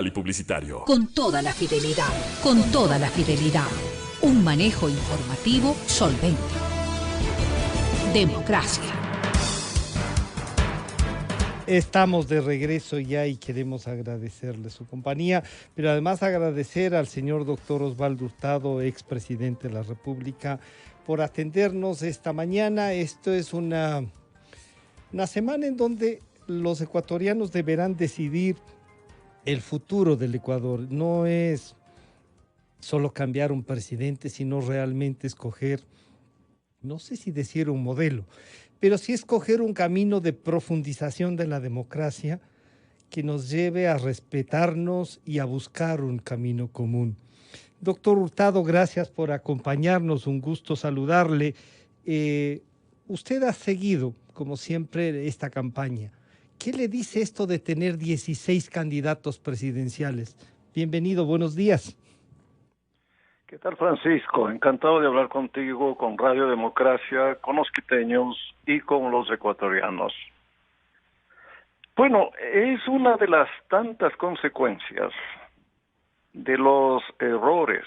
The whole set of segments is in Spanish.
Y publicitario. Con toda la fidelidad, con toda la fidelidad. Un manejo informativo solvente. Democracia. Estamos de regreso ya y queremos agradecerle su compañía, pero además agradecer al señor doctor Osvaldo Hurtado, expresidente de la República, por atendernos esta mañana. Esto es una semana en donde los ecuatorianos deberán decidir el futuro del Ecuador. No es solo cambiar un presidente, sino realmente escoger, no sé si decir un modelo, pero sí escoger un camino de profundización de la democracia que nos lleve a respetarnos y a buscar un camino común. Doctor Hurtado, gracias por acompañarnos, un gusto saludarle. Usted ha seguido, como siempre, esta campaña. ¿Qué le dice esto de tener 16 candidatos presidenciales? Bienvenido, buenos días. ¿Qué tal, Francisco? Encantado de hablar contigo, con Radio Democracia, con los quiteños y con los ecuatorianos. Bueno, es una de las tantas consecuencias de los errores,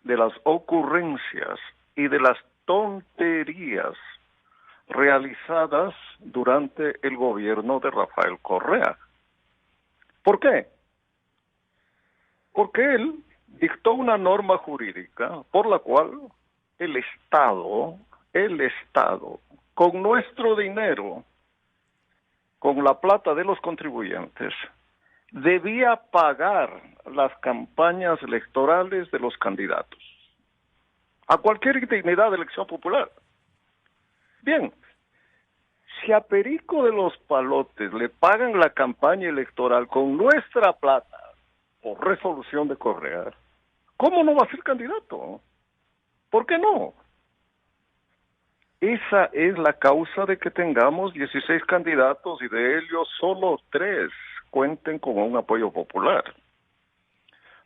de las ocurrencias y de las tonterías realizadas durante el gobierno de Rafael Correa. ¿Por qué? Porque él dictó una norma jurídica por la cual el Estado, con nuestro dinero, con la plata de los contribuyentes, debía pagar las campañas electorales de los candidatos a cualquier dignidad de elección popular. Bien, si a Perico de los Palotes le pagan la campaña electoral con nuestra plata por resolución de Correa, ¿cómo no va a ser candidato? ¿Por qué no? Esa es la causa de que tengamos 16 candidatos y de ellos solo 3 cuenten con un apoyo popular.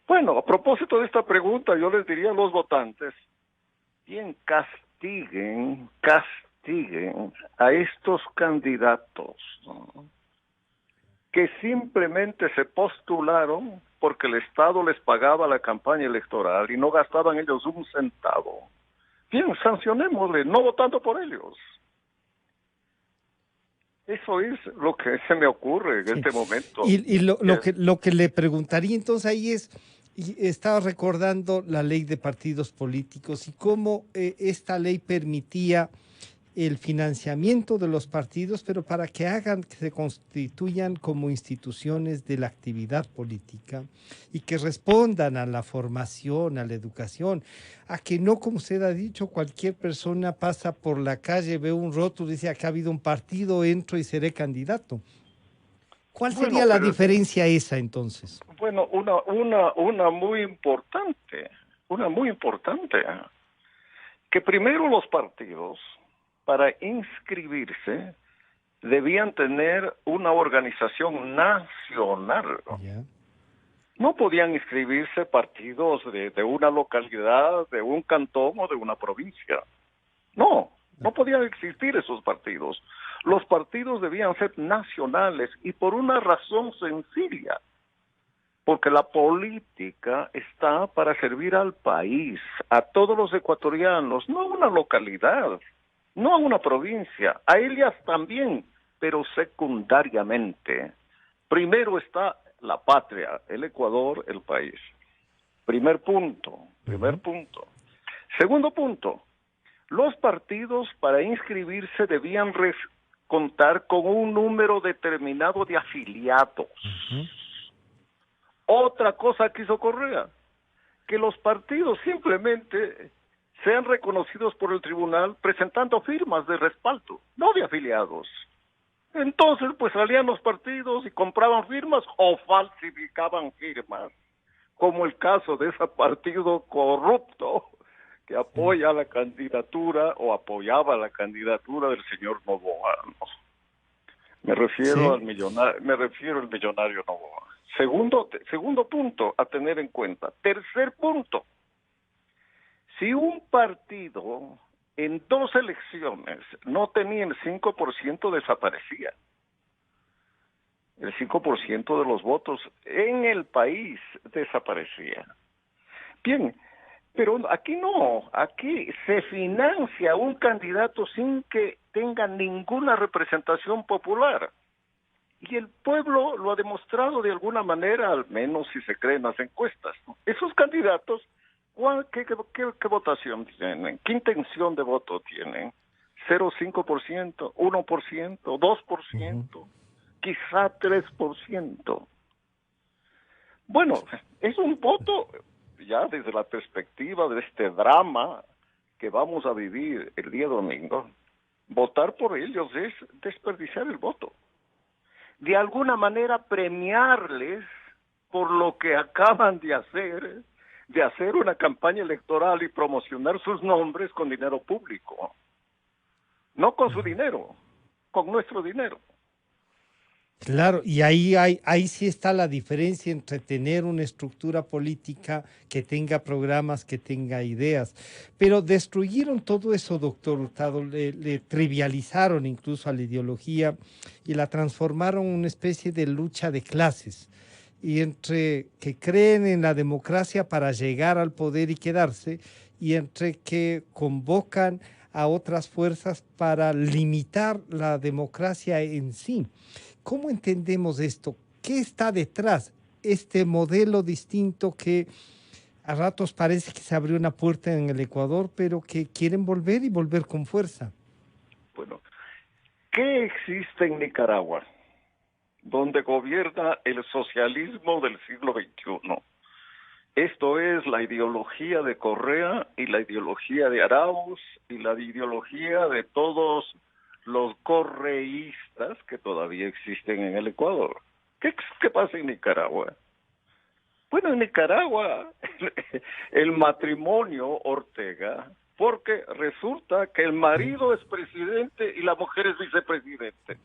Bueno, a propósito de esta pregunta, yo les diría a los votantes, bien, castiguen a estos candidatos, ¿no?, que simplemente se postularon porque el Estado les pagaba la campaña electoral y no gastaban ellos un centavo. Bien, sancionémosle, no votando por ellos. Eso es lo que se me ocurre en este momento. Y lo que le preguntaría entonces ahí es, estaba recordando la ley de partidos políticos y cómo esta ley permitía el financiamiento de los partidos, pero para que se constituyan como instituciones de la actividad política y que respondan a la formación, a la educación, a que no, como usted ha dicho, cualquier persona pasa por la calle, ve un rótulo y dice, acá ha habido un partido, entro y seré candidato. ¿Cuál sería la diferencia esa entonces? Bueno, una muy importante, que primero los partidos, para inscribirse, debían tener una organización nacional. Yeah. No podían inscribirse partidos de una localidad, de un cantón o de una provincia. No podían existir esos partidos. Los partidos debían ser nacionales y por una razón sencilla. Porque la política está para servir al país, a todos los ecuatorianos, no a una localidad, no a una provincia, a ellas también, pero secundariamente. Primero está la patria, el Ecuador, el país. Primer punto. Segundo punto, los partidos para inscribirse debían contar con un número determinado de afiliados. Otra cosa que hizo Correa, que los partidos simplemente sean reconocidos por el tribunal presentando firmas de respaldo, no de afiliados. Entonces, pues salían los partidos y compraban firmas o falsificaban firmas, como el caso de ese partido corrupto que apoya la candidatura o apoyaba la candidatura del señor Noboa. Me refiero al millonario Noboa. Segundo punto a tener en cuenta. Tercer punto. Si un partido en 2 elecciones no tenía el 5%, desaparecía. El 5% de los votos en el país desaparecía. Bien, pero aquí no, aquí se financia un candidato sin que tenga ninguna representación popular. Y el pueblo lo ha demostrado de alguna manera, al menos si se creen las encuestas, ¿no? Esos candidatos, ¿qué votación tienen? ¿Qué intención de voto tienen? 0,5%, 1%, 2%, quizá 3%. Bueno, es un voto, ya desde la perspectiva de este drama que vamos a vivir el día domingo, votar por ellos es desperdiciar el voto. De alguna manera premiarles por lo que acaban de hacer una campaña electoral y promocionar sus nombres con dinero público. No con su dinero, con nuestro dinero. Claro, y ahí sí está la diferencia entre tener una estructura política que tenga programas, que tenga ideas. Pero destruyeron todo eso, doctor Hurtado, le trivializaron incluso a la ideología y la transformaron en una especie de lucha de clases. Y entre que creen en la democracia para llegar al poder y quedarse, y entre que convocan a otras fuerzas para limitar la democracia en sí. ¿Cómo entendemos esto? ¿Qué está detrás? Este modelo distinto que a ratos parece que se abrió una puerta en el Ecuador, pero que quieren volver y volver con fuerza. Bueno, ¿qué existe en Nicaragua? Donde gobierna el socialismo del siglo XXI. Esto es la ideología de Correa y la ideología de Arauz y la ideología de todos los correístas que todavía existen en el Ecuador. ¿Qué pasa en Nicaragua? Bueno, en Nicaragua el matrimonio Ortega, porque resulta que el marido es presidente y la mujer es vicepresidente.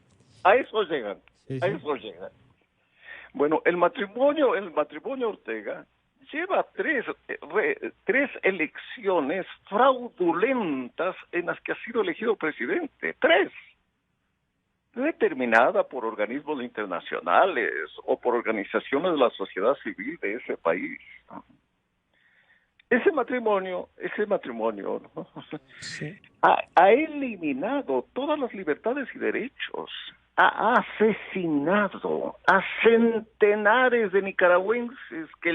A eso llegan, a eso llegan. Bueno, el matrimonio Ortega lleva tres elecciones fraudulentas en las que ha sido elegido presidente. 3. Determinada por organismos internacionales o por organizaciones de la sociedad civil de ese país. Ese matrimonio, ¿no? Sí. Ha eliminado todas las libertades y derechos. Ha asesinado a centenares de nicaragüenses que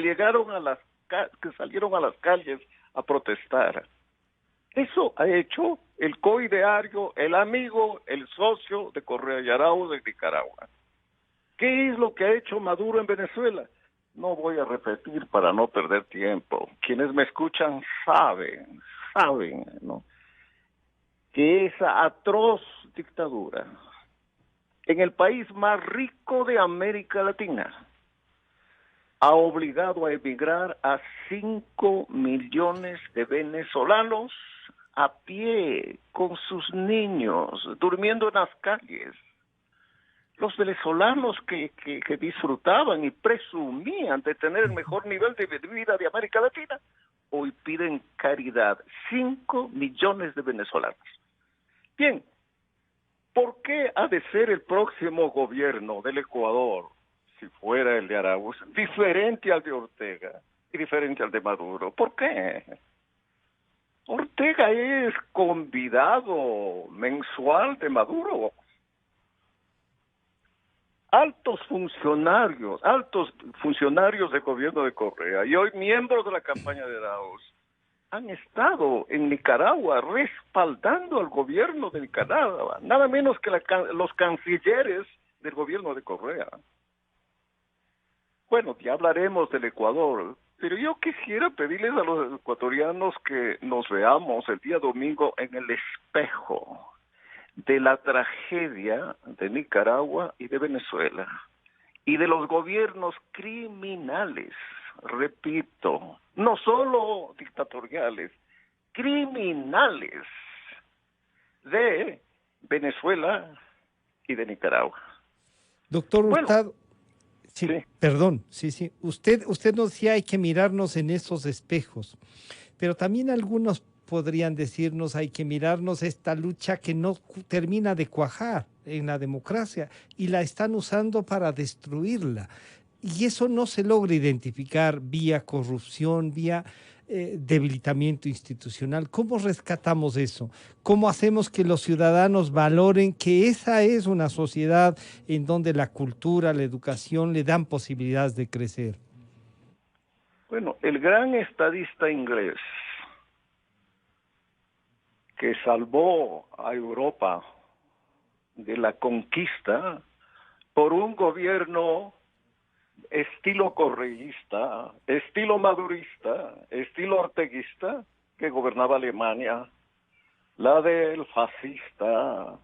salieron a las calles a protestar. Eso ha hecho el coideario, el amigo, el socio de Correa y Arauz de Nicaragua. ¿Qué es lo que ha hecho Maduro en Venezuela? No voy a repetir para no perder tiempo. Quienes me escuchan saben, ¿no?, que esa atroz dictadura en el país más rico de América Latina ha obligado a emigrar a 5 millones de venezolanos a pie, con sus niños, durmiendo en las calles. Los venezolanos que disfrutaban y presumían de tener el mejor nivel de vida de América Latina, hoy piden caridad. 5 millones de venezolanos. Bien, ¿por qué ha de ser el próximo gobierno del Ecuador, si fuera el de Arauz, diferente al de Ortega y diferente al de Maduro? ¿Por qué? Ortega es convidado mensual de Maduro. Altos funcionarios del gobierno de Correa y hoy miembros de la campaña de Arauz han estado en Nicaragua respaldando al gobierno de Nicaragua, nada menos que los cancilleres del gobierno de Correa. Bueno, ya hablaremos del Ecuador, pero yo quisiera pedirles a los ecuatorianos que nos veamos el día domingo en el espejo de la tragedia de Nicaragua y de Venezuela y de los gobiernos criminales, repito, no solo dictatoriales, criminales de Venezuela y de Nicaragua. Doctor Hurtado, sí. Perdón, sí. Usted nos decía hay que mirarnos en esos espejos, pero también algunos podrían decirnos hay que mirarnos esta lucha que no termina de cuajar. en la democracia y la están usando para destruirla. Y eso no se logra identificar vía corrupción, vía debilitamiento institucional. ¿Cómo rescatamos eso? ¿Cómo hacemos que los ciudadanos valoren que esa es una sociedad en donde la cultura, la educación le dan posibilidades de crecer? Bueno, el gran estadista inglés que salvó a Europa de la conquista por un gobierno estilo correísta, estilo madurista, estilo orteguista, que gobernaba Alemania, la del fascista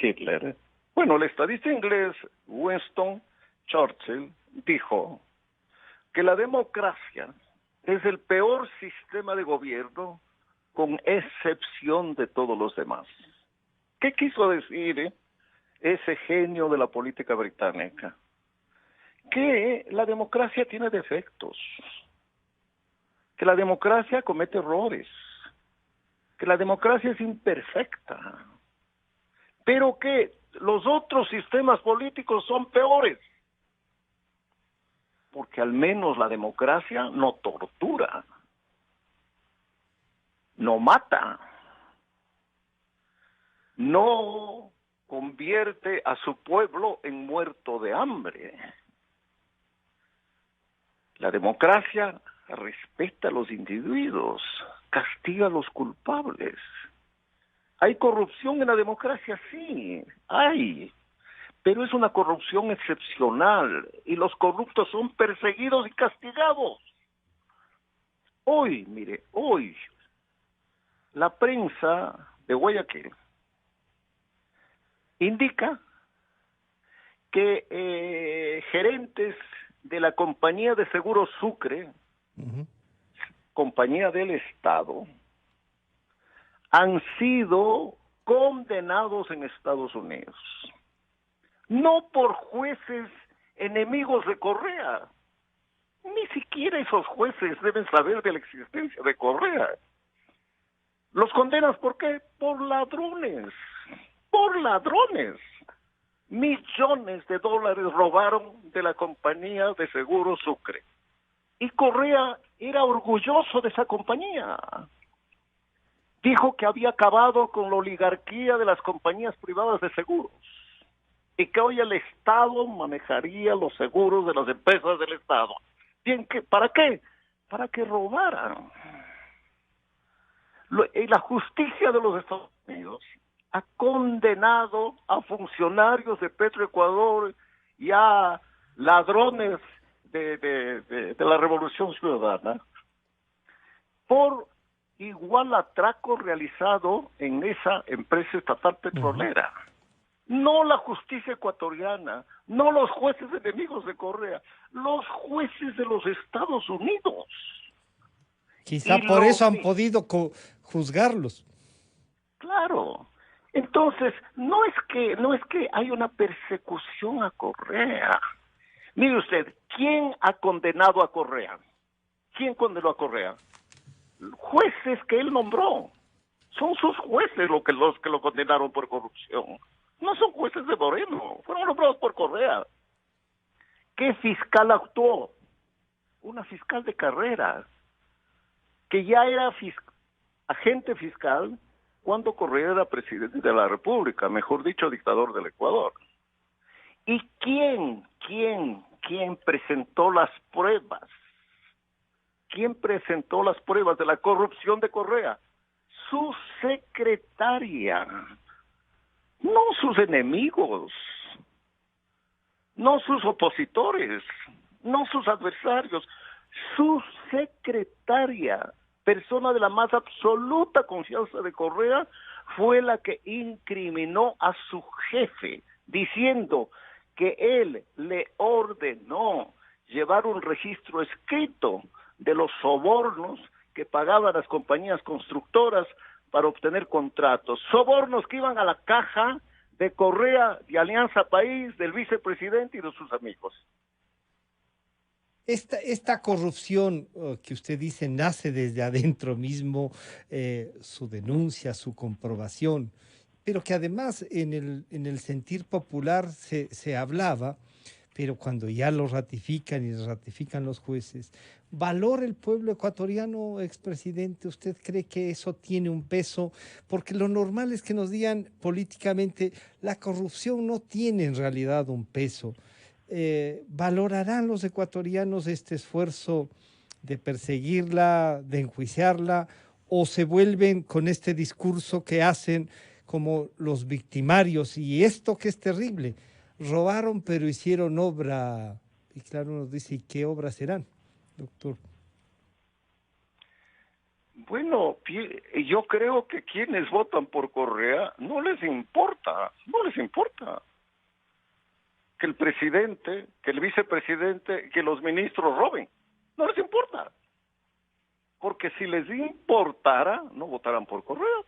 Hitler. Bueno, el estadista inglés Winston Churchill dijo que la democracia es el peor sistema de gobierno con excepción de todos los demás. ¿Qué quiso decir ese genio de la política británica? Que la democracia tiene defectos, que la democracia comete errores, que la democracia es imperfecta, pero que los otros sistemas políticos son peores, porque al menos la democracia no tortura, no mata, no convierte a su pueblo en muerto de hambre. La democracia respeta a los individuos, castiga a los culpables. ¿Hay corrupción en la democracia? Sí, hay, pero es una corrupción excepcional y los corruptos son perseguidos y castigados. Hoy, mire, hoy, la prensa de Guayaquil indica que gerentes de la compañía de seguros Sucre, compañía del Estado, han sido condenados en Estados Unidos. No por jueces enemigos de Correa. Ni siquiera esos jueces deben saber de la existencia de Correa. ¿Los condenas por qué? Por ladrones. Por ladrones. Millones de dólares robaron de la compañía de seguros Sucre. Y Correa era orgulloso de esa compañía. Dijo que había acabado con la oligarquía de las compañías privadas de seguros y que hoy el Estado manejaría los seguros de las empresas del Estado. Bien, ¿para qué? Para que robaran. Y la justicia de los Estados Unidos ha condenado a funcionarios de Petroecuador y a ladrones de la Revolución Ciudadana por igual atraco realizado en esa empresa estatal petrolera. No la justicia ecuatoriana, no los jueces enemigos de Correa, los jueces de los Estados Unidos. Quizá por eso han podido juzgarlos. Claro. Entonces, no es que hay una persecución a Correa. Mire usted, ¿quién ha condenado a Correa? ¿Quién condenó a Correa? Jueces que él nombró. Son sus jueces los que lo condenaron por corrupción. No son jueces de Moreno, fueron nombrados por Correa. ¿Qué fiscal actuó? Una fiscal de carrera, que ya era agente fiscal cuando Correa era presidente de la República, mejor dicho, dictador del Ecuador. ¿Y quién presentó las pruebas? ¿Quién presentó las pruebas de la corrupción de Correa? Su secretaria, no sus enemigos, no sus opositores, no sus adversarios, su secretaria, persona de la más absoluta confianza de Correa, fue la que incriminó a su jefe, diciendo que él le ordenó llevar un registro escrito de los sobornos que pagaban las compañías constructoras para obtener contratos. Sobornos que iban a la caja de Correa, de Alianza País, del vicepresidente y de sus amigos. Esta corrupción que usted dice nace desde adentro mismo, su denuncia, su comprobación. pero que además en el sentir popular se hablaba, pero cuando ya lo ratifican y ratifican los jueces, ¿valora el pueblo ecuatoriano, expresidente? ¿Usted cree que eso tiene un peso? Porque lo normal es que nos digan políticamente, la corrupción no tiene en realidad un peso. ¿Valorarán los ecuatorianos este esfuerzo de perseguirla, de enjuiciarla, o se vuelven con este discurso que hacen como los victimarios? Y esto que es terrible, robaron pero hicieron obra. Y claro, nos dice, ¿y qué obras serán, doctor? Bueno, yo creo que quienes votan por Correa no les importa que el presidente, que el vicepresidente, que los ministros roben. No les importa. Porque si les importara, no votaran por Correa.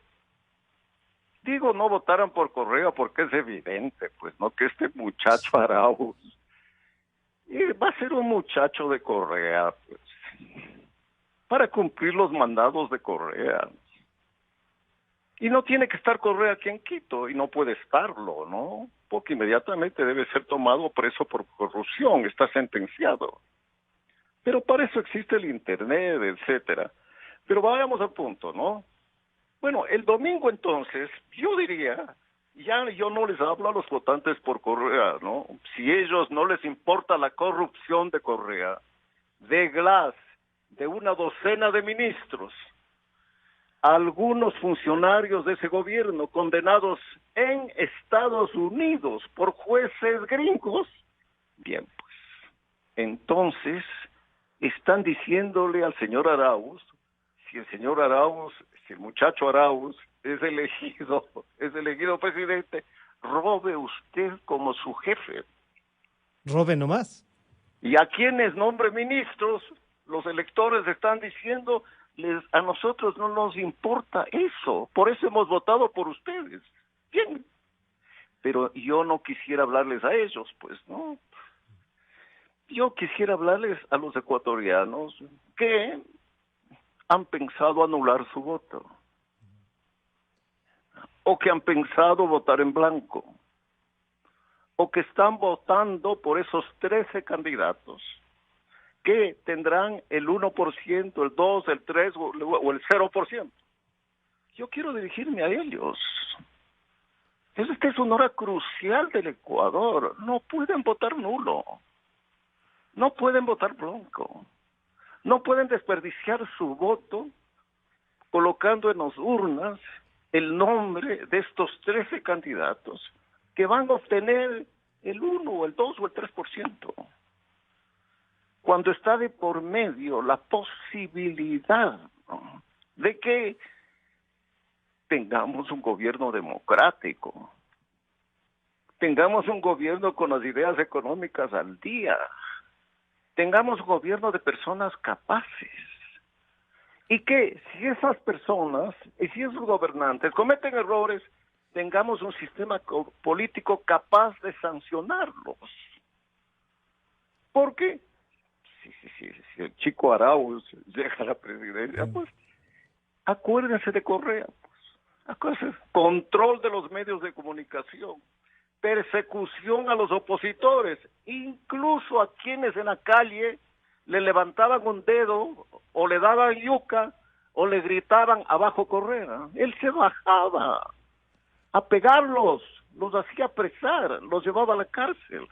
Digo, no votaran por Correa porque es evidente, pues, ¿no? Que este muchacho Arauz va a ser un muchacho de Correa, pues, para cumplir los mandados de Correa. Y no tiene que estar Correa aquí en Quito, y no puede estarlo, ¿no? Porque inmediatamente debe ser tomado preso por corrupción, está sentenciado. Pero para eso existe el Internet, etcétera. Pero vayamos al punto, ¿no? Bueno, el domingo entonces, yo diría, ya yo no les hablo a los votantes por Correa, ¿no? Si ellos no les importa la corrupción de Correa, de Glass, de una docena de ministros, algunos funcionarios de ese gobierno condenados en Estados Unidos por jueces gringos, bien, pues, entonces están diciéndole al señor Arauz, si el muchacho Arauz es elegido presidente, robe usted como su jefe. Robe nomás. Y a quienes nombre ministros, los electores están diciendo, a nosotros no nos importa eso, por eso hemos votado por ustedes. Bien, pero yo no quisiera hablarles a ellos, pues, ¿no? Yo quisiera hablarles a los ecuatorianos que han pensado anular su voto, o que han pensado votar en blanco, o que están votando por esos 13 candidatos, que tendrán el 1%, el 2%, el 3% o el 0%. Yo quiero dirigirme a ellos. Esta es una hora crucial del Ecuador. No pueden votar nulo. No pueden votar blanco. No pueden desperdiciar su voto colocando en las urnas el nombre de estos 13 candidatos que van a obtener el 1, o el 2 o el 3%. Cuando está de por medio la posibilidad, ¿no?, de que tengamos un gobierno democrático, tengamos un gobierno con las ideas económicas al día, tengamos un gobierno de personas capaces, y que si esas personas y si esos gobernantes cometen errores, tengamos un sistema político capaz de sancionarlos. Porque si el chico Arauz llega a la presidencia, pues acuérdense de Correa, pues, acuérdense, control de los medios de comunicación, persecución a los opositores, incluso a quienes en la calle le levantaban un dedo o le daban yuca o le gritaban abajo Correa. Él se bajaba a pegarlos, los hacía apresar, los llevaba a la cárcel.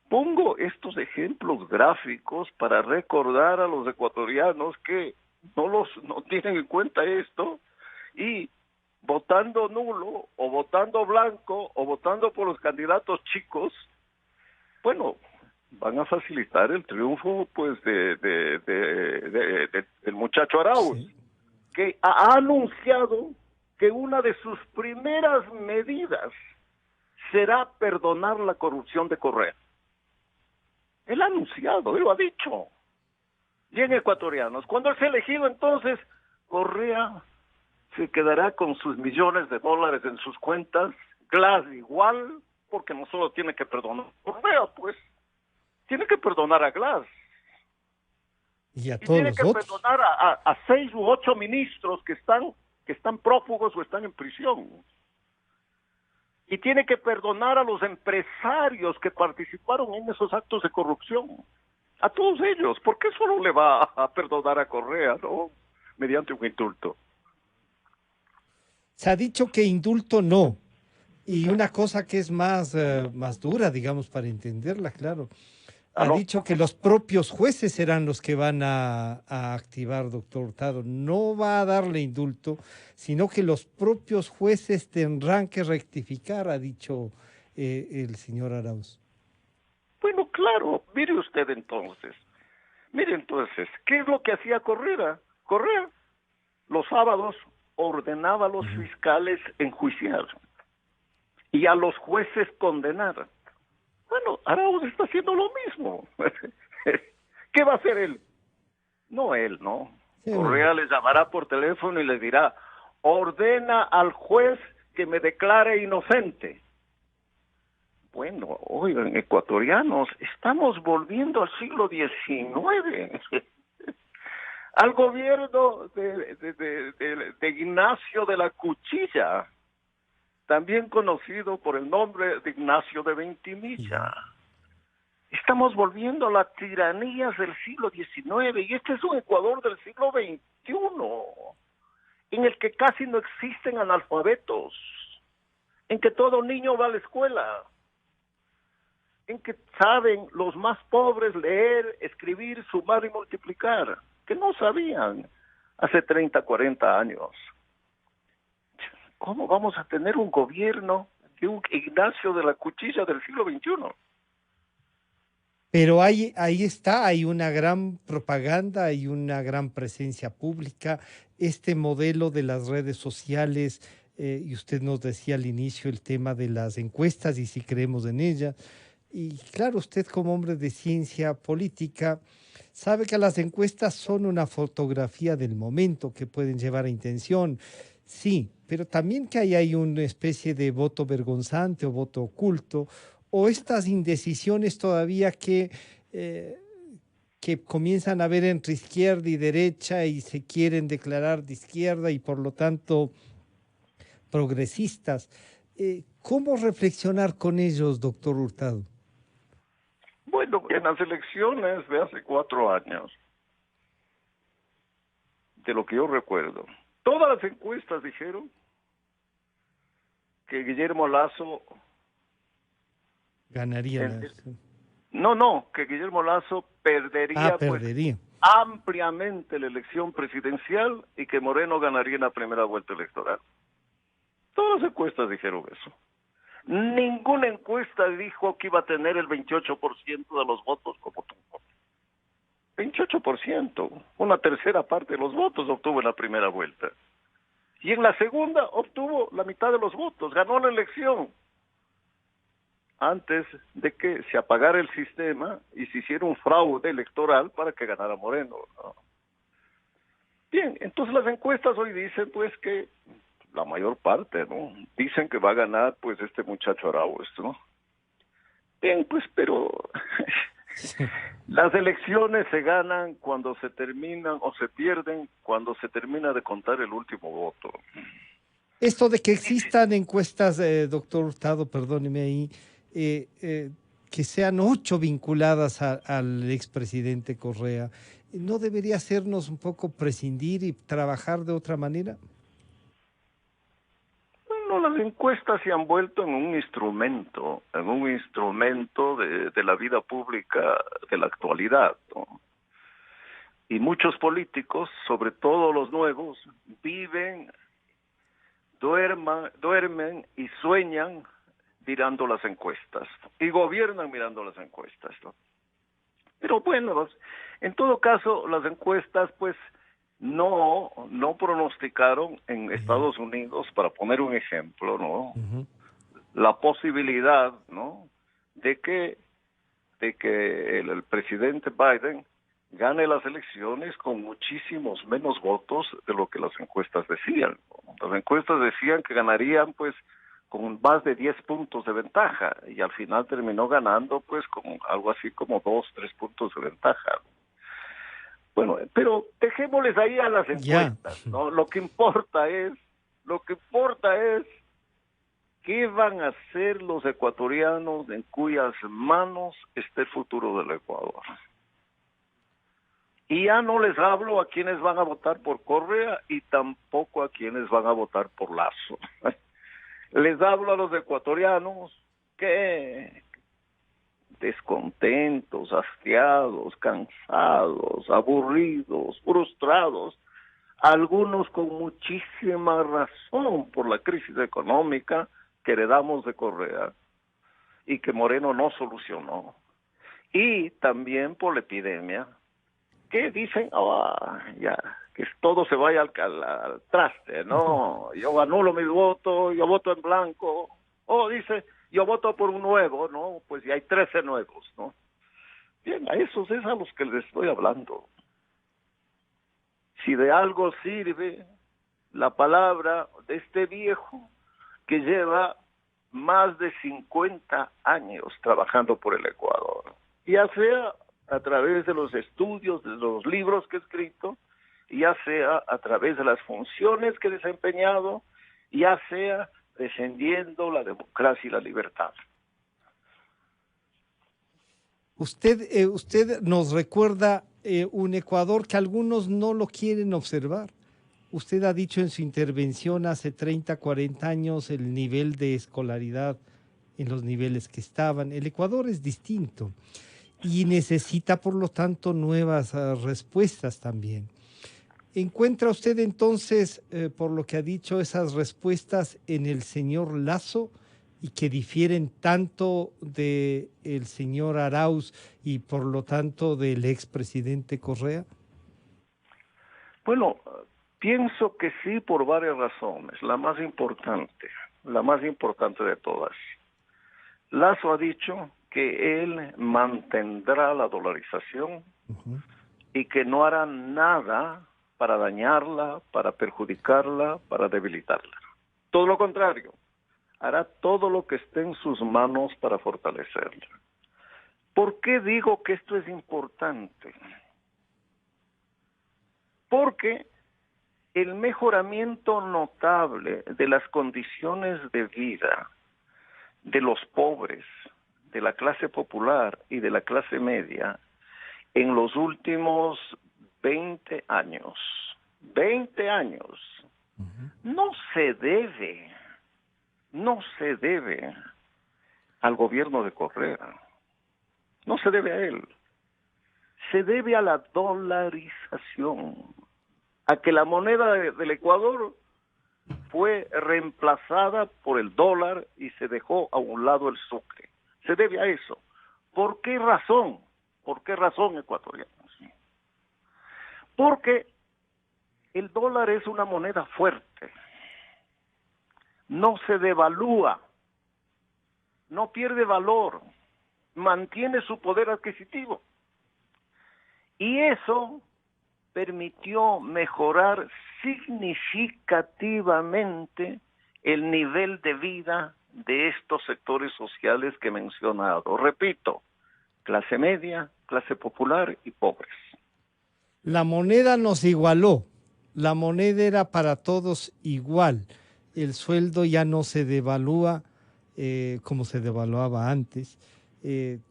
Pongo estos ejemplos gráficos para recordar a los ecuatorianos que no tienen en cuenta esto, y votando nulo o votando blanco o votando por los candidatos chicos, bueno, van a facilitar el triunfo, pues, del muchacho Arauz, sí, que ha anunciado que una de sus primeras medidas será perdonar la corrupción de Correa. Él ha anunciado, él lo ha dicho. Bien, ecuatorianos, cuando él sea elegido, entonces Correa se quedará con sus millones de dólares en sus cuentas, Glass igual, porque no solo tiene que perdonar a Correa, pues, tiene que perdonar a Glass. Y a todos tiene los que otros. perdonar a 6 u 8 ministros que están prófugos o están en prisión. y tiene que perdonar a los empresarios que participaron en esos actos de corrupción. A todos ellos. ¿Por qué solo le va a perdonar a Correa, no? Mediante un indulto. Se ha dicho que indulto no. Y una cosa que es más dura, digamos, para entenderla, claro. Ha ¿Aló? dicho que los propios jueces serán los que van a activar, doctor Hurtado. No va a darle indulto, sino que los propios jueces tendrán que rectificar, ha dicho el señor Arauz. Bueno, claro. Mire entonces, ¿qué es lo que hacía Correa? Correa, los sábados, ordenaba a los fiscales enjuiciar y a los jueces condenar. Bueno, Arauz está haciendo lo mismo. ¿Qué va a hacer él? No él, ¿no? Sí. Correa les llamará por teléfono y les dirá, ordena al juez que me declare inocente. Bueno, oigan, ecuatorianos, estamos volviendo al siglo XIX, al gobierno de Ignacio de la Cuchilla, también conocido por el nombre de Ignacio de Ventimilla. Estamos volviendo a las tiranías del siglo XIX y este es un Ecuador del siglo XXI, en el que casi no existen analfabetos, en que todo niño va a la escuela, en que saben los más pobres leer, escribir, sumar y multiplicar, que no sabían hace 30, 40 años. ¿Cómo vamos a tener un gobierno de un Ignacio de la Cuchilla del siglo XXI? Pero ahí está, hay una gran propaganda, hay una gran presencia pública. Este modelo de las redes sociales, y usted nos decía al inicio el tema de las encuestas y si creemos en ellas. Y claro, usted como hombre de ciencia política sabe que las encuestas son una fotografía del momento que pueden llevar a intención, sí, pero también que hay una especie de voto vergonzante o voto oculto, o estas indecisiones todavía que comienzan a ver entre izquierda y derecha y se quieren declarar de izquierda y por lo tanto progresistas. ¿Cómo reflexionar con ellos, doctor Hurtado? Bueno, en las elecciones de hace 4 años, de lo que yo recuerdo, todas las encuestas dijeron que Guillermo Lasso Ganaría. que Guillermo Lasso perdería, perdería. Pues, ampliamente la elección presidencial y que Moreno ganaría en la primera vuelta electoral. Todas las encuestas dijeron eso. Ninguna encuesta dijo que iba a tener el 28% de los votos como tuvo. 28%, una tercera parte de los votos obtuvo en la primera vuelta. Y en la segunda obtuvo la mitad de los votos, ganó la elección. Antes de que se apagara el sistema y se hiciera un fraude electoral para que ganara Moreno, ¿no? Bien, entonces las encuestas hoy dicen pues que la mayor parte, ¿no? Dicen que va a ganar pues este muchacho Arauz, ¿no? Bien, pues, pero las elecciones se ganan cuando se terminan o se pierden cuando se termina de contar el último voto. Esto de que existan encuestas, doctor Hurtado, perdóneme ahí, que sean 8 vinculadas al expresidente Correa, ¿no debería hacernos un poco prescindir y trabajar de otra manera? Bueno, las encuestas se han vuelto en un instrumento de la vida pública de la actualidad, ¿no? Y muchos políticos, sobre todo los nuevos, viven, duermen y sueñan mirando las encuestas y gobiernan mirando las encuestas, ¿no? Pero bueno, en todo caso, las encuestas pues no pronosticaron en Estados Unidos, para poner un ejemplo, ¿no? La posibilidad, ¿no? de que el presidente Biden gane las elecciones con muchísimos menos votos de lo que las encuestas decían, ¿no? Las encuestas decían que ganarían pues con más de 10 puntos de ventaja y al final terminó ganando pues con algo así como 2, 3 puntos de ventaja. Bueno, pero dejémosles ahí a las encuestas, ¿no? Lo que importa es ¿qué van a hacer los ecuatorianos en cuyas manos está el futuro del Ecuador? Y ya no les hablo a quienes van a votar por Correa y tampoco a quienes van a votar por Lazo. Les hablo a los ecuatorianos que descontentos, hastiados, cansados, aburridos, frustrados, algunos con muchísima razón por la crisis económica que heredamos de Correa y que Moreno no solucionó, y también por la epidemia, que dicen, ya, que todo se vaya al traste, ¿no? Yo anulo mi voto, yo voto en blanco, o dice, yo voto por un nuevo, ¿no? Pues ya hay 13 nuevos, ¿no? Bien, a esos es a los que les estoy hablando. Si de algo sirve la palabra de este viejo que lleva más de 50 años trabajando por el Ecuador, ya sea a través de los estudios, de los libros que he escrito, ya sea a través de las funciones que he desempeñado, ya sea defendiendo la democracia y la libertad. Usted nos recuerda un Ecuador que algunos no lo quieren observar. Usted ha dicho en su intervención hace 30, 40 años el nivel de escolaridad en los niveles que estaban. El Ecuador es distinto y necesita, por lo tanto, nuevas respuestas también. ¿Encuentra usted entonces, por lo que ha dicho, esas respuestas en el señor Lazo y que difieren tanto del señor Arauz y por lo tanto del expresidente Correa? Bueno, pienso que sí por varias razones. La más importante de todas. Lazo ha dicho que él mantendrá la dolarización y que no hará nada para dañarla, para perjudicarla, para debilitarla. Todo lo contrario, hará todo lo que esté en sus manos para fortalecerla. ¿Por qué digo que esto es importante? Porque el mejoramiento notable de las condiciones de vida de los pobres, de la clase popular y de la clase media en los últimos 20 años, no se debe al gobierno de Correa, no se debe a él, se debe a la dolarización, a que la moneda del Ecuador fue reemplazada por el dólar y se dejó a un lado el sucre. Se debe a eso. ¿Por qué razón? ¿Por qué razón, ecuatorianos? Porque el dólar es una moneda fuerte. No se devalúa. No pierde valor. Mantiene su poder adquisitivo. Y eso permitió mejorar significativamente el nivel de vida de estos sectores sociales que he mencionado. Repito, clase media, clase popular y pobres. La moneda nos igualó. La moneda era para todos igual. El sueldo ya no se devalúa como se devaluaba antes.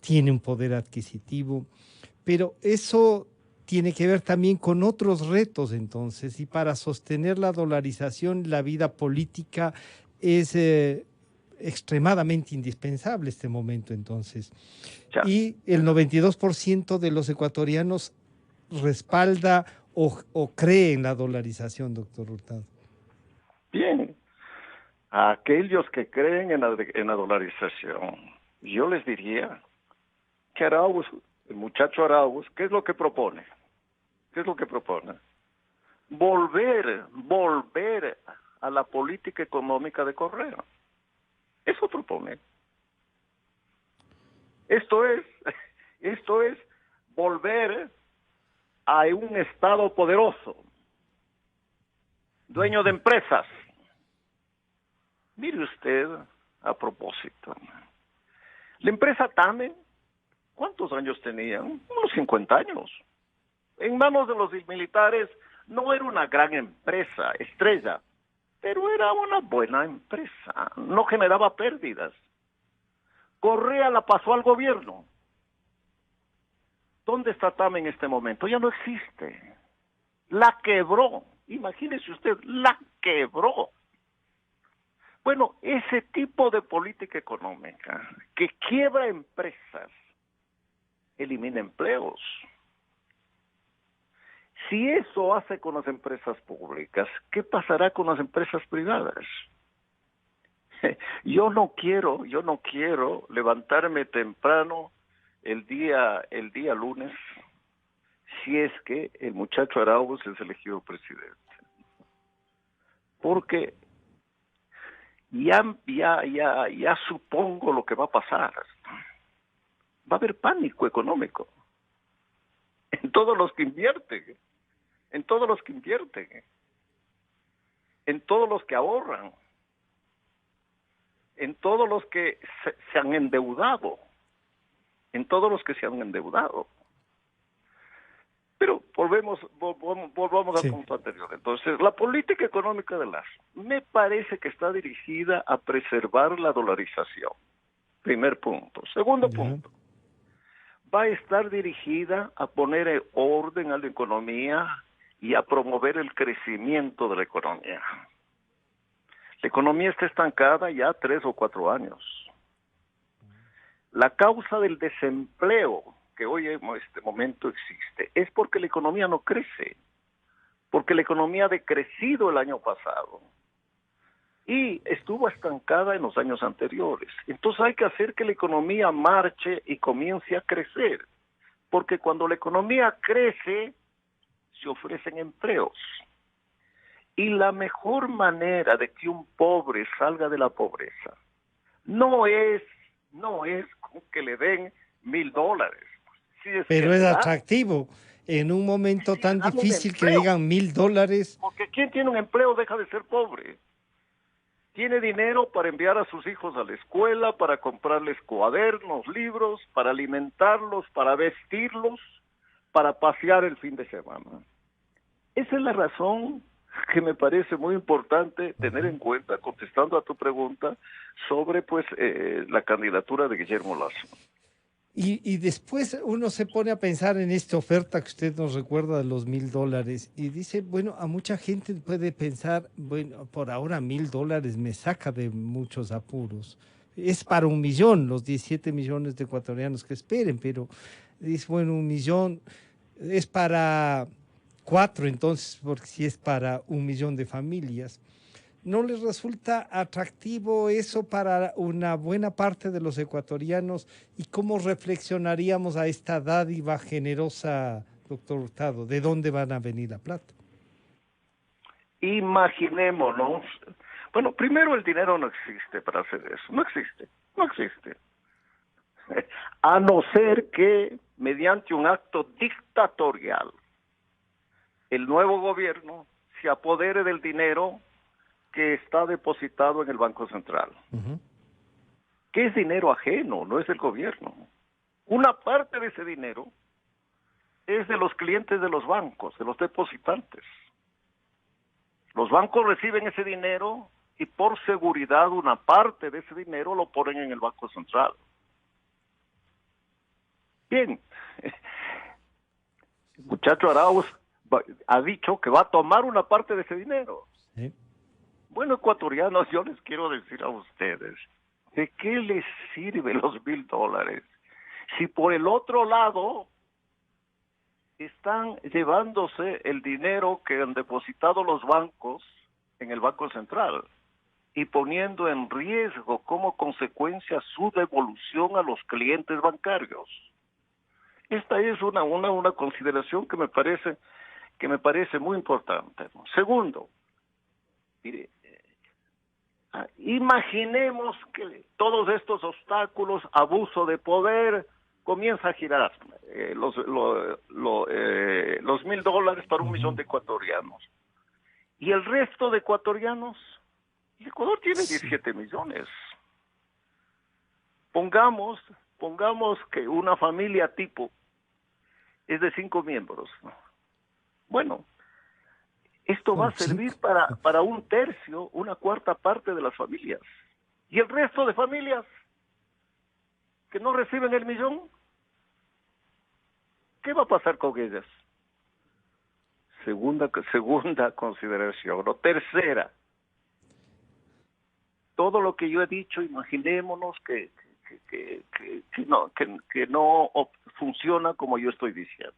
Tiene un poder adquisitivo. Pero eso tiene que ver también con otros retos entonces, y para sostener la dolarización la vida política es extremadamente indispensable este momento entonces. Ya. Y el 92% de los ecuatorianos respalda o cree en la dolarización, doctor Hurtado. Bien, a aquellos que creen en la dolarización, yo les diría que Arauz, el muchacho Arauz, ¿qué es lo que propone? ¿Qué es lo que propone? Volver a la política económica de Correa. Eso propone. Esto es volver a un Estado poderoso, dueño de empresas. Mire usted, a propósito, la empresa TAME, ¿cuántos años tenía? Unos 50 años. En manos de los militares no era una gran empresa, estrella. pero era una buena empresa, no generaba pérdidas. Correa la pasó al gobierno. ¿Dónde está TAM en este momento? Ya no existe. La quebró. Imagínese usted, la quebró. Bueno, ese tipo de política económica que quiebra empresas, elimina empleos. Si eso hace con las empresas públicas, ¿qué pasará con las empresas privadas? Yo no quiero levantarme temprano el día lunes si es que el muchacho Arauz es elegido presidente. Porque ya supongo lo que va a pasar. Va a haber pánico económico en todos los que invierten, en todos los que ahorran, en todos los que se han endeudado, Pero volvamos al punto anterior. Entonces, la política económica de Lazo me parece que está dirigida a preservar la dolarización. Primer punto. Segundo punto, va a estar dirigida a poner orden a la economía y a promover el crecimiento de la economía. La economía está estancada ya 3 o 4 años. La causa del desempleo que hoy en este momento existe es porque la economía no crece, porque la economía ha decrecido el año pasado y estuvo estancada en los años anteriores. Entonces hay que hacer que la economía marche y comience a crecer, porque cuando la economía crece, se ofrecen empleos. Y la mejor manera de que un pobre salga de la pobreza no es con que le den $1,000. Pero es atractivo en un momento tan difícil que le digan $1,000. Porque quien tiene un empleo deja de ser pobre. Tiene dinero para enviar a sus hijos a la escuela, para comprarles cuadernos, libros, para alimentarlos, para vestirlos, para pasear el fin de semana. Esa es la razón que me parece muy importante tener en cuenta, contestando a tu pregunta sobre la candidatura de Guillermo Lasso. Y después uno se pone a pensar en esta oferta que usted nos recuerda de los $1,000 y dice, bueno, a mucha gente puede pensar, bueno, por ahora $1,000 me saca de muchos apuros. Es para 1,000,000, los 17 millones de ecuatorianos que esperen, pero dice, bueno, 1,000,000 es para 4, entonces, porque si es para 1,000,000 de familias. ¿No les resulta atractivo eso para una buena parte de los ecuatorianos? ¿Y cómo reflexionaríamos a esta dádiva generosa, doctor Hurtado? ¿De dónde van a venir la plata? Imaginémonos. Bueno, primero el dinero no existe para hacer eso. No existe. A no ser que mediante un acto dictatorial el nuevo gobierno se apodere del dinero que está depositado en el Banco Central, que es dinero ajeno, no es del gobierno. Una parte de ese dinero es de los clientes de los bancos, de los depositantes. Los bancos reciben ese dinero y por seguridad una parte de ese dinero lo ponen en el Banco Central. Bien, el muchacho Arauz ha dicho que va a tomar una parte de ese dinero. Sí. Bueno, ecuatorianos, yo les quiero decir a ustedes, ¿de qué les sirven los $1,000? Si por el otro lado están llevándose el dinero que han depositado los bancos en el Banco Central y poniendo en riesgo como consecuencia su devolución a los clientes bancarios. Esta es una consideración que me parece muy importante. Segundo, mire, imaginemos que todos estos obstáculos, abuso de poder, comienza a girar los $1,000 para 1,000,000 de ecuatorianos. ¿Y el resto de ecuatorianos? El Ecuador tiene 17 millones. Pongamos que una familia tipo es de 5 miembros. Bueno, Esto va a servir para un tercio, una cuarta parte de las familias. ¿Y el resto de familias que no reciben el millón? ¿Qué va a pasar con ellas? Segunda consideración. O tercera, todo lo que yo he dicho, imaginémonos que no funciona como yo estoy diciendo.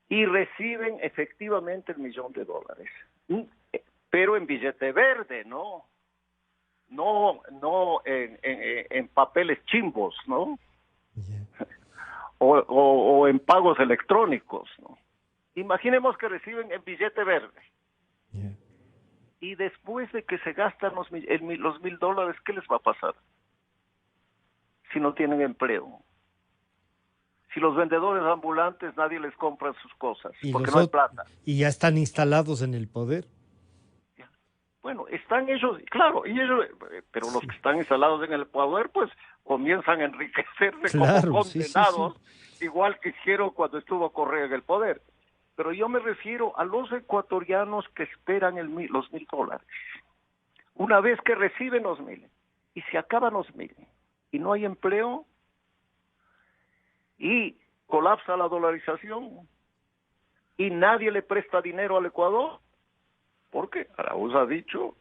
Y reciben efectivamente el $1.000.000. Pero en billete verde, no en papeles chimbos, ¿no? Yeah. O en pagos electrónicos, ¿no? Imaginemos que reciben en billete verde. Yeah. Y después de que se gastan los $1.000, ¿qué les va a pasar? Si no tienen empleo. Si los vendedores ambulantes nadie les compra sus cosas, porque no hay plata. Y ya están instalados en el poder. Bueno, están ellos, claro, pero los que están instalados en el poder, pues comienzan a enriquecerse como condenados, sí. Igual que hicieron cuando estuvo Correa en el poder. Pero yo me refiero a los ecuatorianos que esperan los $1.000. Una vez que reciben los 1.000 y se acaban los 1.000 y no hay empleo y colapsa la dolarización y nadie le presta dinero al Ecuador, porque Araúz ha dicho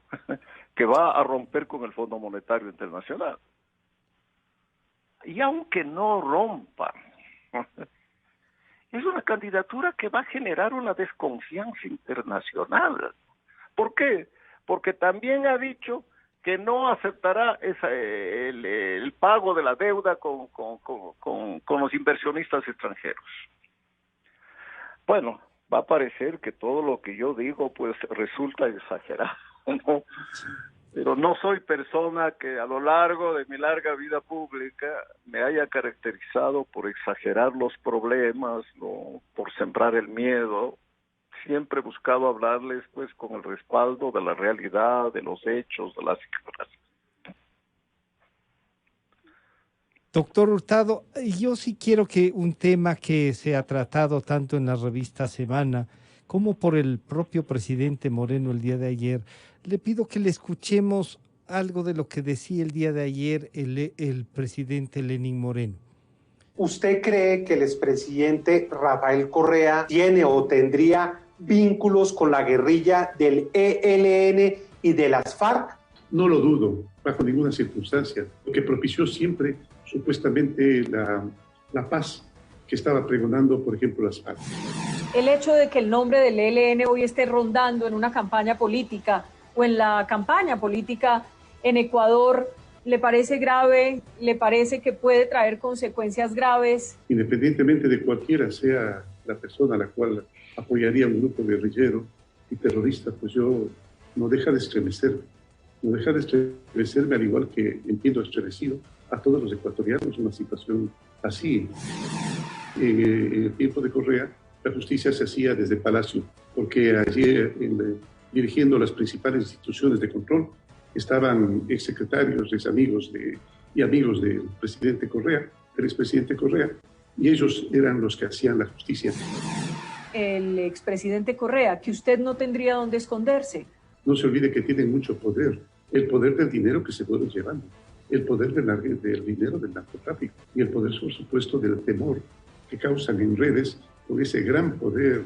que va a romper con el Fondo Monetario Internacional. Y aunque no rompa, es una candidatura que va a generar una desconfianza internacional. ¿Por qué? Porque también ha dicho que no aceptará el pago de la deuda con los inversionistas extranjeros. Bueno, va a parecer que todo lo que yo digo pues resulta exagerado, ¿no? Pero no soy persona que a lo largo de mi larga vida pública me haya caracterizado por exagerar los problemas, ¿no? Por sembrar el miedo. Siempre he buscado hablarles pues con el respaldo de la realidad, de los hechos, de las cifras. Doctor Hurtado, yo sí quiero que un tema que se ha tratado tanto en la revista Semana como por el propio presidente Moreno el día de ayer, le pido que le escuchemos algo de lo que decía el día de ayer el presidente Lenín Moreno. ¿Usted cree que el expresidente Rafael Correa tiene o tendría vínculos con la guerrilla del ELN y de las FARC? No lo dudo, bajo ninguna circunstancia. Lo que propició siempre, supuestamente, la paz que estaba pregonando, por ejemplo, las FARC. El hecho de que el nombre del ELN hoy esté rondando en una campaña política o en la campaña política en Ecuador, ¿le parece grave? ¿Le parece que puede traer consecuencias graves? Independientemente de cualquiera sea la persona a la cual apoyaría un grupo guerrillero y terrorista, pues yo no deja de estremecerme. No deja de estremecerme, al igual que entiendo estremecido a todos los ecuatorianos una situación así. En el tiempo de Correa, la justicia se hacía desde Palacio, porque allí, dirigiendo las principales instituciones de control, estaban exsecretarios, examigos y amigos del presidente Correa, del expresidente Correa, y ellos eran los que hacían la justicia. El expresidente Correa, que usted no tendría dónde esconderse. No se olvide que tienen mucho poder, el poder del dinero que se fueron llevando, el poder del dinero del narcotráfico y el poder, por supuesto, del temor que causan en redes con ese gran poder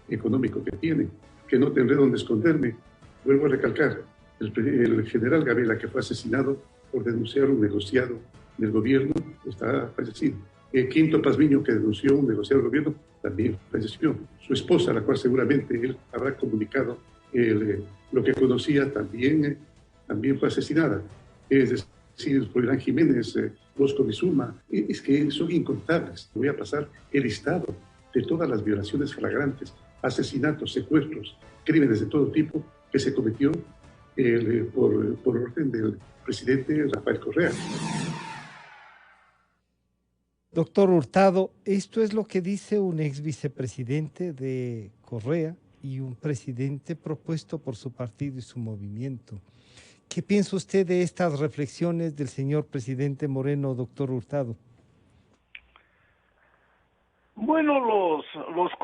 económico que tienen, que no tendré dónde esconderme. Vuelvo a recalcar, el general Gabela, que fue asesinado por denunciar un negociado del gobierno, está fallecido. El Quinto Pazmiño, que denunció un negociado del gobierno, también falleció. Su esposa, a la cual seguramente él habrá comunicado lo que conocía, también fue asesinada. Es decir, Florian Jiménez, Bosco Bizuma, es que son incontables. Voy a pasar el listado de todas las violaciones flagrantes, asesinatos, secuestros, crímenes de todo tipo que se cometió por orden del presidente Rafael Correa. Doctor Hurtado, esto es lo que dice un ex vicepresidente de Correa y un presidente propuesto por su partido y su movimiento. ¿Qué piensa usted de estas reflexiones del señor presidente Moreno, doctor Hurtado? Bueno, los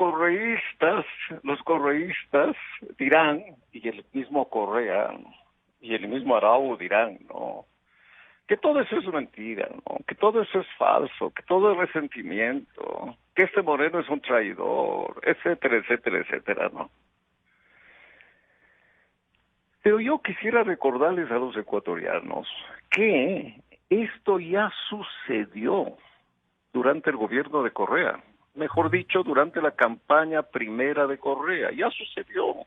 correístas dirán, y el mismo Correa y el mismo Arau dirán, ¿no?, que todo eso es mentira, ¿no?, que todo eso es falso, que todo es resentimiento, que este Moreno es un traidor, etcétera, etcétera, etcétera, ¿no? Pero yo quisiera recordarles a los ecuatorianos que esto ya sucedió durante el gobierno de Correa. Mejor dicho, durante la campaña primera de Correa. Ya sucedió.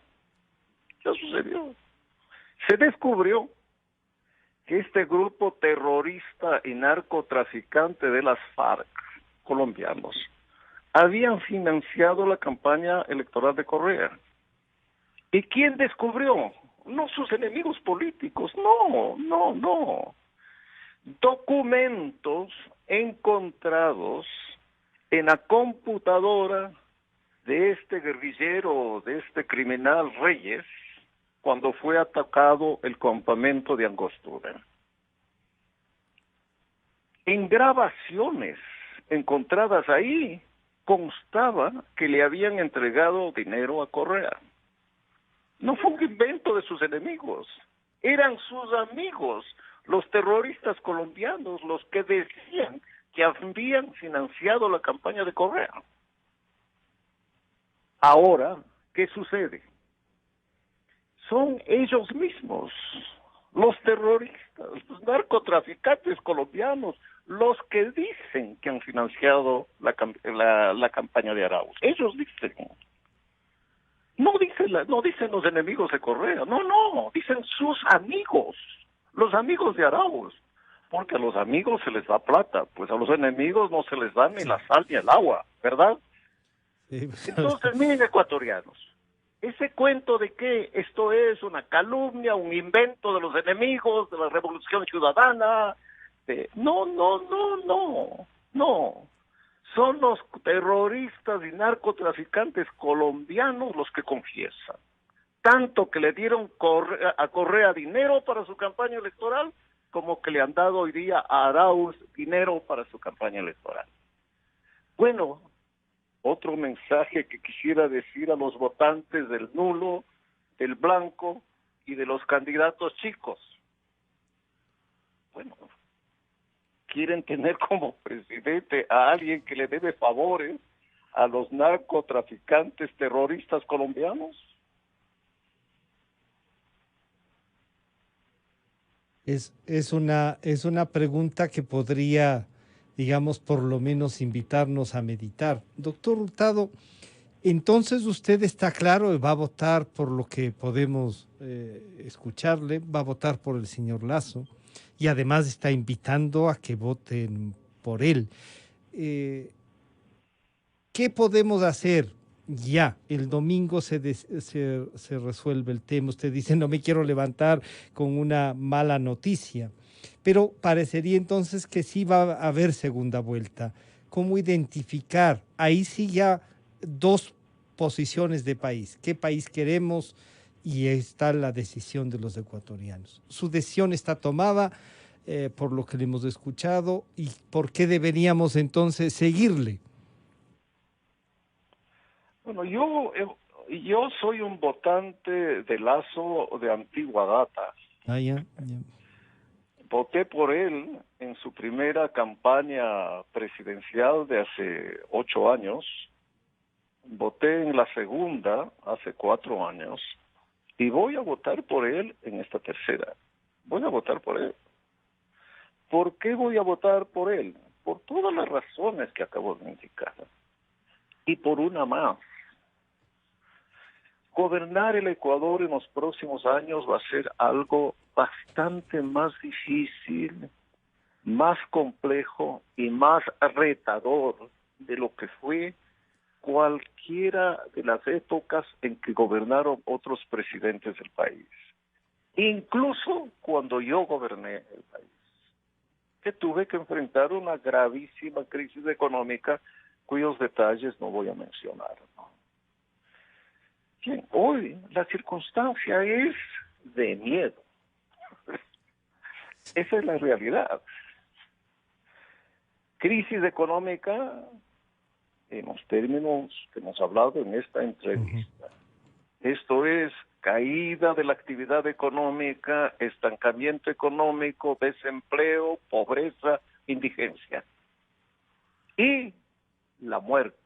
Se descubrió que este grupo terrorista y narcotraficante de las FARC colombianos habían financiado la campaña electoral de Correa. ¿Y quién descubrió? No sus enemigos políticos, no. Documentos encontrados en la computadora de este guerrillero, de este criminal Reyes, cuando fue atacado el campamento de Angostura. En grabaciones encontradas ahí constaba que le habían entregado dinero a Correa. No fue un invento de sus enemigos, eran sus amigos, los terroristas colombianos, los que decían que habían financiado la campaña de Correa. Ahora, ¿qué sucede? Son ellos mismos, los terroristas, los narcotraficantes colombianos, los que dicen que han financiado la campaña de Arauz. Ellos dicen. No dicen los enemigos de Correa, no, dicen sus amigos, los amigos de Arauz. Porque a los amigos se les da plata, pues a los enemigos no se les da ni la sal ni el agua, ¿verdad? Sí. Entonces, miren, ecuatorianos, ese cuento de que esto es una calumnia, un invento de los enemigos, de la revolución ciudadana, no. Son los terroristas y narcotraficantes colombianos los que confiesan. Tanto que le dieron a Correa dinero para su campaña electoral, como que le han dado hoy día a Arauz dinero para su campaña electoral. Bueno, otro mensaje que quisiera decir a los votantes del nulo, del blanco y de los candidatos chicos. Bueno, quieren tener como presidente a alguien que le debe favores a los narcotraficantes terroristas colombianos. Es una pregunta que podría, digamos, por lo menos invitarnos a meditar. Doctor Hurtado, entonces usted está claro y va a votar por lo que podemos escucharle, va a votar por el señor Lasso y además está invitando a que voten por él. ¿Qué podemos hacer? Ya, el domingo se resuelve el tema. Usted dice, no me quiero levantar con una mala noticia, pero parecería entonces que sí va a haber segunda vuelta. ¿Cómo identificar? Ahí sí ya dos posiciones de país. ¿Qué país queremos? Y está la decisión de los ecuatorianos. Su decisión está tomada por lo que le hemos escuchado. ¿Y por qué deberíamos entonces seguirle? Bueno, yo soy un votante de Lasso de antigua data. Ya. Voté por él en su primera campaña presidencial de hace 8 años. Voté en la segunda hace 4 años. Y voy a votar por él en esta tercera. Voy a votar por él. ¿Por qué voy a votar por él? Por todas las razones que acabo de indicar. Y por una más. Gobernar el Ecuador en los próximos años va a ser algo bastante más difícil, más complejo y más retador de lo que fue cualquiera de las épocas en que gobernaron otros presidentes del país. Incluso cuando yo goberné el país, que tuve que enfrentar una gravísima crisis económica cuyos detalles no voy a mencionar, ¿no? Bien, hoy la circunstancia es de miedo. Esa es la realidad. Crisis económica, en los términos que hemos hablado en esta entrevista. Esto es caída de la actividad económica, estancamiento económico, desempleo, pobreza, indigencia. Y la muerte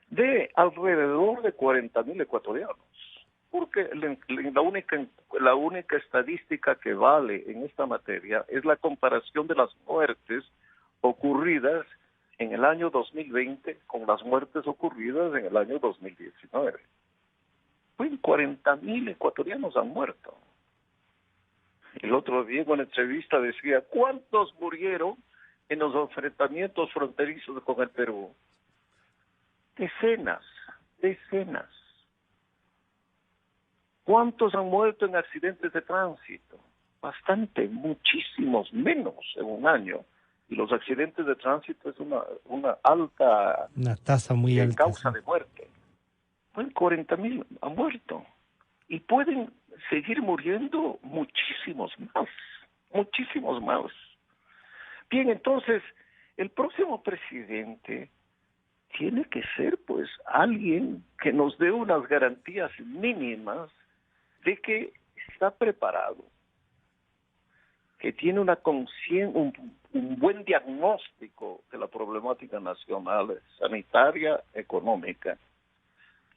de alrededor de 40.000 ecuatorianos. Porque la única estadística que vale en esta materia es la comparación de las muertes ocurridas en el año 2020 con las muertes ocurridas en el año 2019. Pues 40.000 ecuatorianos han muerto. El otro día en una entrevista decía, ¿cuántos murieron en los enfrentamientos fronterizos con el Perú? Decenas. ¿Cuántos han muerto en accidentes de tránsito? Bastante, muchísimos menos en un año. Y los accidentes de tránsito es una tasa muy alta, causa de muerte. Bueno, 40.000 han muerto. Y pueden seguir muriendo muchísimos más. Bien, entonces, el próximo presidente tiene que ser, pues, alguien que nos dé unas garantías mínimas de que está preparado, que tiene un buen diagnóstico de la problemática nacional, sanitaria, económica,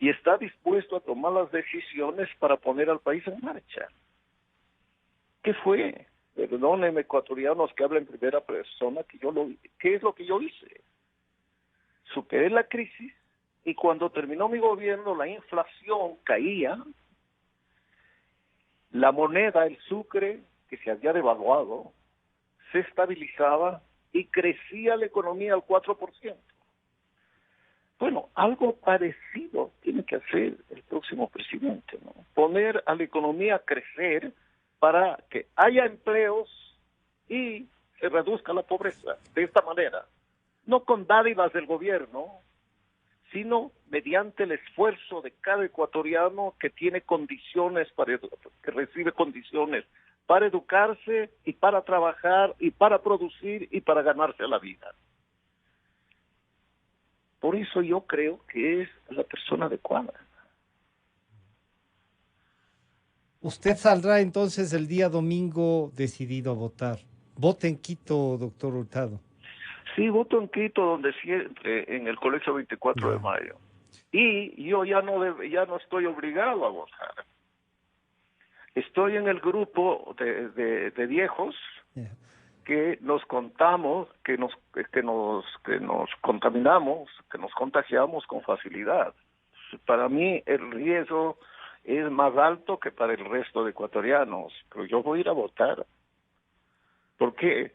y está dispuesto a tomar las decisiones para poner al país en marcha. ¿Qué fue? Perdónenme, ecuatorianos que hablan en primera persona, ¿qué es lo que yo hice? Superé la crisis y cuando terminó mi gobierno la inflación caía, la moneda, el sucre, que se había devaluado, se estabilizaba y crecía la economía al 4%. Bueno, algo parecido tiene que hacer el próximo presidente, ¿no? Poner a la economía a crecer para que haya empleos y se reduzca la pobreza de esta manera. No con dádivas del gobierno, sino mediante el esfuerzo de cada ecuatoriano que tiene condiciones que recibe condiciones para educarse y para trabajar y para producir y para ganarse la vida. Por eso yo creo que es la persona adecuada. Usted saldrá entonces el día domingo decidido a votar. ¿Vota en Quito, doctor Hurtado? Sí, voto en Quito, donde siempre, en el Colegio 24 de Mayo. Y yo ya no estoy obligado a votar. Estoy en el grupo de viejos que nos contamos, que nos contaminamos, que nos contagiamos con facilidad. Para mí el riesgo es más alto que para el resto de ecuatorianos, pero yo voy a ir a votar. ¿Por qué?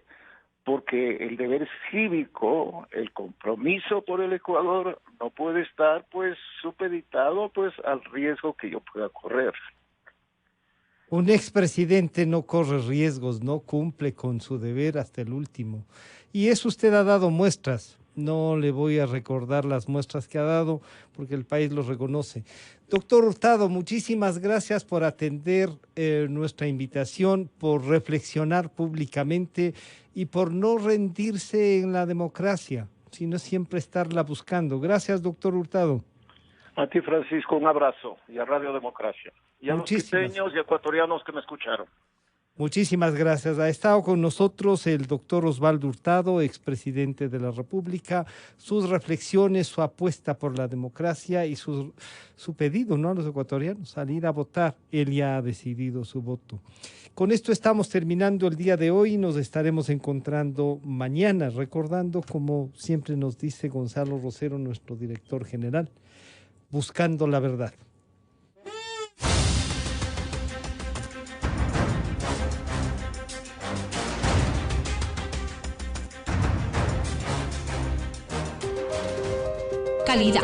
Porque el deber cívico, el compromiso por el Ecuador no puede estar pues supeditado pues al riesgo que yo pueda correr. Un expresidente no corre riesgos, no cumple con su deber hasta el último. Y eso usted ha dado muestras. No le voy a recordar las muestras que ha dado porque el país los reconoce. Doctor Hurtado, muchísimas gracias por atender nuestra invitación, por reflexionar públicamente y por no rendirse en la democracia, sino siempre estarla buscando. Gracias, doctor Hurtado. A ti, Francisco, un abrazo y a Radio Democracia. Y a los quiteños y ecuatorianos que me escucharon. Muchísimas gracias. Ha estado con nosotros el doctor Osvaldo Hurtado, expresidente de la República, sus reflexiones, su apuesta por la democracia y su pedido, ¿no?, a los ecuatorianos, salir a votar. Él ya ha decidido su voto. Con esto estamos terminando el día de hoy. Nos estaremos encontrando mañana, recordando, como siempre nos dice Gonzalo Rosero, nuestro director general, buscando la verdad. Calidad,